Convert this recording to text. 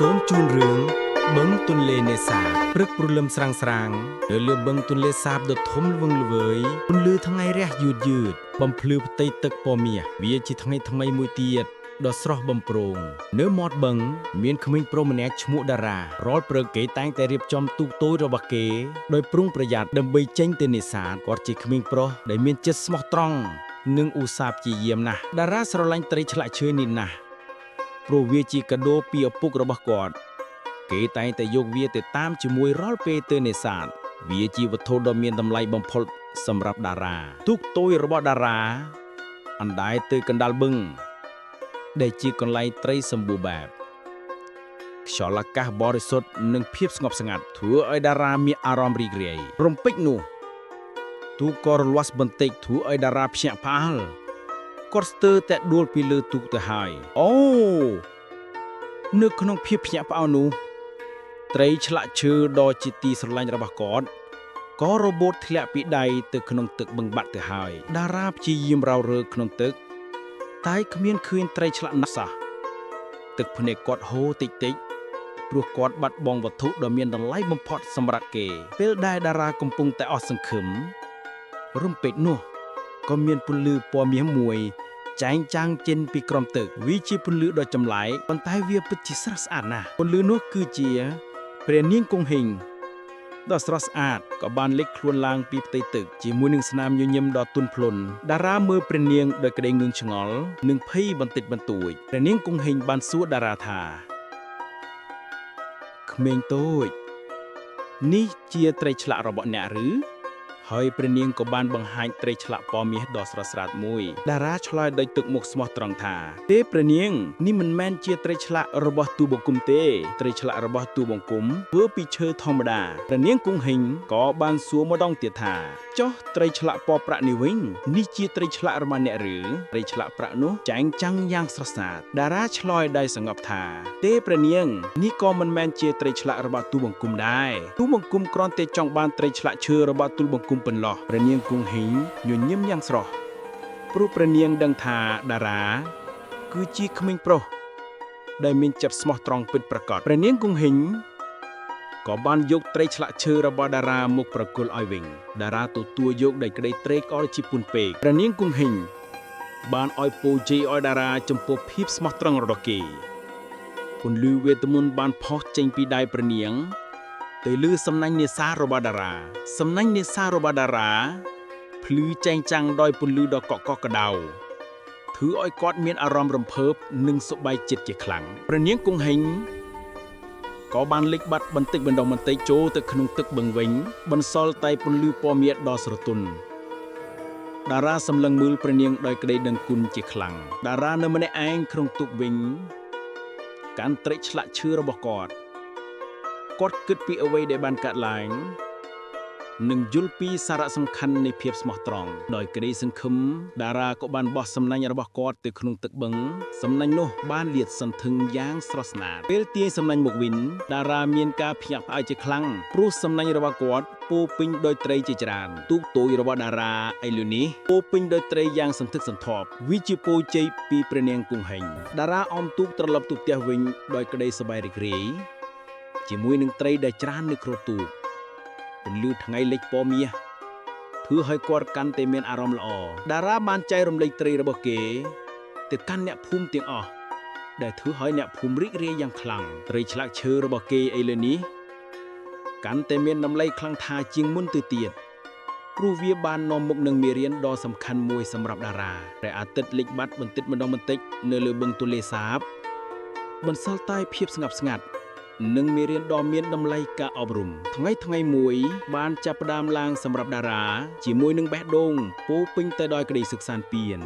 សូមជូនរឿងបឹងទន្លេនេសាទព្រឹកព្រលឹមស្រាងៗនៅលើបឹងទន្លេសាបដ៏ធំល្វឹងល្វើយពន្លឺថ្ងៃរះយឺតបំភ្លឺផ្ទៃទឹកពណ៌មាសវាជាថ្ងៃថ្មីមួយទៀតដ៏ស្រស់បំព្រងនៅមាត់បឹងមានក្មេងប្រុសម្នាក់ឈ្មោះតារារាល់ព្រឹកគេតែងតែរៀបចំទូកតូចរបស់គេដោយប្រុងប្រយ័ត្នដើម្បីចេញទៅនេសាទគាត់ជាក្មេងប្រុសដែលមានចិត្តស្មោះត្រង់និងឧស្សាហ៍ព្យាយាមណាស់តារាស្រឡាញ់ត្រីឆ្លាក់ឈើនេះណាស់ព្រោះវាជាកាដូពីឪពុករបស់គាត់គេតែងតែយកវាទៅតាមជាមួយរាល់ពេលទៅនេសាទវាជាវត្ថុដ៏មានតម្លៃបំផុតសម្រាប់តារាទូកតូចរបស់តារាអណ្ដែតទៅកណ្ដាលបឹងដែលជាកន្លែងត្រីសម្បូរបែបខ្យល់អាកាសបរិសុទ្ធនិងភាពស្ងប់ស្ងាត់ធ្វើឲ្យតារាមានអារម្មណ៍រីករាយរំពេចនោះទូកក៏រលាស់បន្តិចធ្វើឲ្យតារាភ្ញាក់ផ្អើលគាត់ស្ទើរតែដួលពីលើទូកទៅហើយអូនៅក្នុងភាពភ្ញាក់ផ្អើលនោះត្រីឆ្លាក់ឈើដ៏ជាទីស្រឡាញ់របស់គាត់ក៏របូតធ្លាក់ពីដៃទៅក្នុងទឹកបឹងបាត់ទៅហើយតារាព្យាយាមរោរើក្នុងទឹកតែគ្មានឃើញត្រីឆ្លាក់ណាស់សោះទឹកភ្នែកគាត់ហូរតិចព្រោះគាត់បាត់បង់វត្ថុដ៏មានតម្លៃបំផុតសម្រាប់គេពេលដែលតារាកំពុងតែអស់សង្ឃឹមរំពេចនោះក៏មានពន្លឺពណ៌មាសមួយចែងចាំងចេញពីក្រោមទឹកវាជាពន្លឺដ៏ចម្លែកប៉ុន្តែវាពិតជាស្រស់ស្អាតណាស់ពន្លឺនោះគឺជាព្រះនាងគង្ហេងដ៏ស្រស់ស្អាតក៏បានលេចខ្លួនឡើងពីផ្ទៃទឹកជាមួយនឹងស្នាមញញឹមដ៏ទន់ភ្លន់តារាមើលព្រះនាងដោយក្តីងឿងឆ្ងល់និងភ័យបន្តិចបន្តួចព្រះនាងគង្ហេងបានសួរតារាថាក្មេងតូចនេះជាត្រីឆ្លាក់របស់អ្នកឬហើយព្រះនាងក៏បានបង្ហាញត្រីឆ្លាក់ពណ៌មាសដ៏ស្រស់ស្អាតមួយតារាឆ្លើយដោយទឹកមុខស្មោះត្រង់ថាទេព្រះនាងនេះមិនមែនជាត្រីឆ្លាក់របស់ទូបង្គំទេត្រីឆ្លាក់របស់ទូបង្គំធ្វើពីឈើធម្មតាព្រះនាងគង្ហេងក៏បានសួរម្ដងទៀតថាចុះត្រីឆ្លាក់ពណ៌ប្រាក់នេះវិញនេះជាត្រីឆ្លាក់របស់អ្នកឬត្រីឆ្លាក់ប្រាក់នោះចែងចាំងយ៉ាងស្រស់ស្អាតតារាឆ្លើយដោយសង្កត់ថាទេព្រះនាងនេះក៏មិនមែនជាត្រីឆ្លាក់របស់ទូបង្គំដែរទូបង្គំគ្រាន់តែចង់បានត្រីឆ្លាក់ឈើរបស់ទូបង្គំប៉ុណ្ណោះព្រះនាងគង្ហេងញញឹមយ៉ាងស្រស់ព្រោះព្រះនាងដឹងថាតារាគឺជាក្មេងប្រុសដែលមានចិត្តស្មោះត្រង់ពិតប្រាកដព្រះនាងគង្ហេងក៏បានយកត្រីឆ្លាក់ឈើរបស់តារាមកប្រគល់ឲ្យវិញតារាទទួលយកដោយក្តីត្រេកអរជាពន់ពេកព្រះនាងគង្ហេងបានឲ្យពរជ័យឲ្យតារាចំពោះភាពស្មោះត្រង់របស់គេពន្លឺវេទមន្តបានផុសចេញពីដៃព្រះនាងទៅលើសំណាញ់នេសាទរបស់តារាសំណាញ់នេសាទរបស់តារាភ្លឺចែងចាំងដោយពន្លឺដ៏កក់កក្ដៅធ្វើឲ្យគាត់មានអារម្មណ៍រំភើបនិងសប្បាយចិត្តជាខ្លាំងព្រះនាងគង្ហេងក៏បានលិចបាត់បន្តិចម្ដងបន្តិចចូលទៅក្នុងទឹកបឹងវិញបន្សល់តែពន្លឺពណ៌មាសដ៏ស្រទន់តារាសម្លឹងមើលព្រះនាងដោយក្តីដឹងគុណជាខ្លាំងតារានៅម្នាក់ឯងក្នុងទូកវិញកាន់ត្រីឆ្លាក់ឈើរបស់គាត់គិតពីអ្វីដែលបានកើតឡើងនិងយល់ពីសារៈសំខាន់នៃភាពស្មោះត្រង់ដោយក្តីសង្ឃឹមតារាក៏បានបោះសំណាញ់របស់គាត់ទៅក្នុងទឹកបឹងសំណាញ់នោះបានលាតសន្ធឹងយ៉ាងស្រស់ស្អាតពេលទាញសំណាញ់មកវិញតារាមានការភ្ញាក់ផ្អើលជាខ្លាំងព្រោះសំណាញ់របស់គាត់ពោពេញដោយត្រីជាច្រើនទូកតូចរបស់តារាឥឡូវនេះពោពេញដោយត្រីយ៉ាងសន្ធឹកសន្ធាប់វាជាពរជ័យពីព្រះនាងគង្ហេងតារាអមទូកត្រឡប់ទៅផ្ទះវិញដោយក្តីសប្បាយរីករាយជាមួយនឹងត្រីដែលច្រើននៅក្រោមទូកពន្លឺថ្ងៃលិចពណ៌មាសធ្វើឲ្យគាត់កាន់តែមានអារម្មណ៍ល្អតារាបានចែករំលែកត្រីរបស់គេទៅកាន់អ្នកភូមិទាំងអស់ដែលធ្វើឲ្យអ្នកភូមិរីករាយយ៉ាងខ្លាំងត្រីឆ្លាក់ឈើរបស់គេឥឡូវនេះកាន់តែមានតម្លៃខ្លាំងថាជាងមុនទៅទៀតព្រោះវាបាននាំមុខនឹងមេរៀនដ៏សំខាន់មួយសម្រាប់តារាព្រះអាទិត្យលិចបាត់បន្តិចម្ដងបន្តិចនៅលើបឹងទន្លេសាបបន្សល់តែភាពស្ងប់ស្ងាត់និងមេរៀនដ៏មានតម្លៃការអប់រំថ្ងៃមួយបានចាប់ផ្ដើមឡើងសម្រាប់តារាជាមួយនឹងបេះដូងពោពេញទៅដោយក្តីសុខសាន្តពាន